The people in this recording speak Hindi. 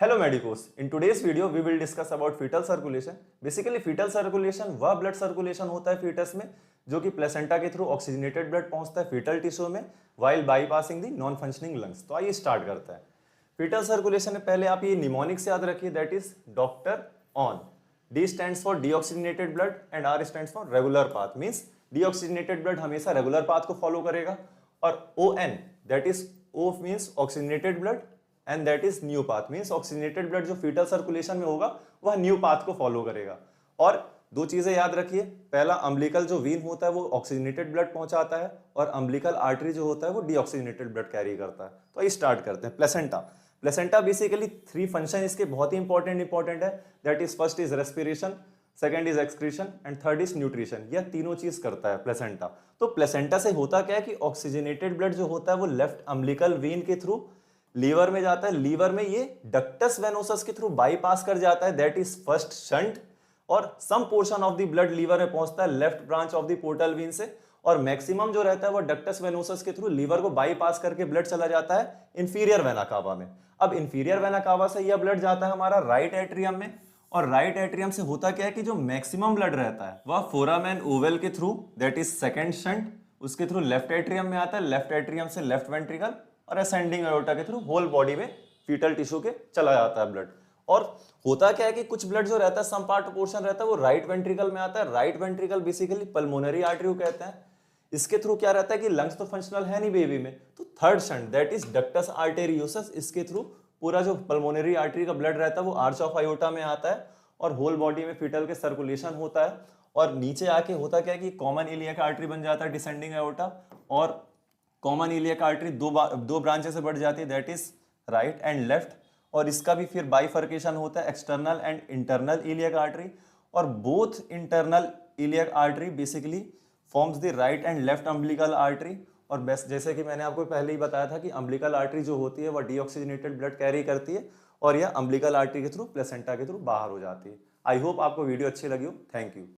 Hello medicos. In today's video we will discuss about fetal circulation. Basically fetal circulation वह blood circulation होता है fetus में जो कि प्लेसेंटा के थ्रू ऑक्सीजनेटेड ब्लड पहुंचता है fetal टिश्यू में while bypassing the non functioning lungs. तो आइए स्टार्ट करते हैं. fetal circulation में पहले आप ये निमोनिक से याद रखिए, that is doctor on. D stands for deoxygenated blood and R stands for regular path, means deoxygenated blood हमेशा regular path को follow करेगा और ON that is O means oxygenated blood and that is new path, means oxygenated blood जो फीटल सर्कुलेशन में होगा वह न्यू पाथ को फॉलो करेगा. और दो चीजें याद रखिए, पहला अम्बिलिकल जो वीन होता है वो ऑक्सीजनेटेड ब्लड पहुंचाता है और अम्बिलिकल आर्टरी जो होता है वो डीऑक्सीजनेटेड ब्लड कैरी करता है. तो ये स्टार्ट करते हैं. Placenta. Placenta basically three function इसके बहुत ही इंपॉर्टेंट है. That is first is respiration, second is excretion and third is nutrition. यह तीनों चीज करता है प्लेसेंटा. तो प्लेसेंटा से होता क्या है कि ऑक्सीजनेटेड ब्लड जो होता है वो लेफ्ट अम्बिलिकल वेन के थ्रू लीवर में जाता है. लीवर में ये डक्टस वेनोसस के थ्रू बाईपास कर जाता है, दैट इज फर्स्ट शंट. और some portion of the blood liver में पहुंचता है left branch of the portal vein से, और मैक्सिमम जो रहता है वो डक्टस वेनोसस के थ्रू लीवर को बाईपास करके ब्लड चला जाता है इंफीरियर वेना कावा में. अब इंफीरियर वेना कावा से यह ब्लड जाता है हमारा राइट एट्रियम में, और राइट एट्रियम से होता क्या है कि जो मैक्सिमम ब्लड रहता है वह फोरामेन ओवल के through, that is second shunt, उसके थ्रू लेफ्ट एट्रियम में आता है. लेफ्ट एट्रियम से लेफ्ट वेंट्रिकल और असेंडिंग एओर्टा के थ्रू होल बॉडी में फीटल टिश्यू के चला जाता है ब्लड. और होता क्या है कि कुछ ब्लड जो रहता है, सम पार्ट पोर्शन रहता है वो राइट वेंट्रिकल में आता है. Right ventricle basically pulmonary artery कहते हैं. इसके थ्रू क्या रहता है कि लंग्स तो फंक्शनल है नहीं बेबी में, तो third shunt that is ductus arteriosus, इसके थ्रू पूरा जो पल्मोनरी आर्टरी का ब्लड रहता है वो आर्च ऑफ आयोटा में आता है और होल बॉडी में फीटल के सर्कुलेशन होता है. और नीचे आके होता क्या है कि कॉमन इलियक आर्टरी बन जाता है डिसेंडिंग एओर्टा, और कॉमन इलियक आर्टरी दो ब्रांचेस से बढ़ जाती है, that is right and left. और इसका भी फिर बाइफर्केशन होता है external and internal iliac artery, और both internal iliac artery basically forms the right and left umbilical artery. और बेस्ट जैसे कि मैंने आपको पहले ही बताया था कि अम्बिलिकल आर्टरी जो होती है वह डीऑक्सीजनेटेड ब्लड कैरी करती है और यह अम्बिलिकल आर्टरी के थ्रू प्लेसेंटा के थ्रू बाहर हो जाती है. आई होप आपको वीडियो अच्छी लगी हो. Thank you.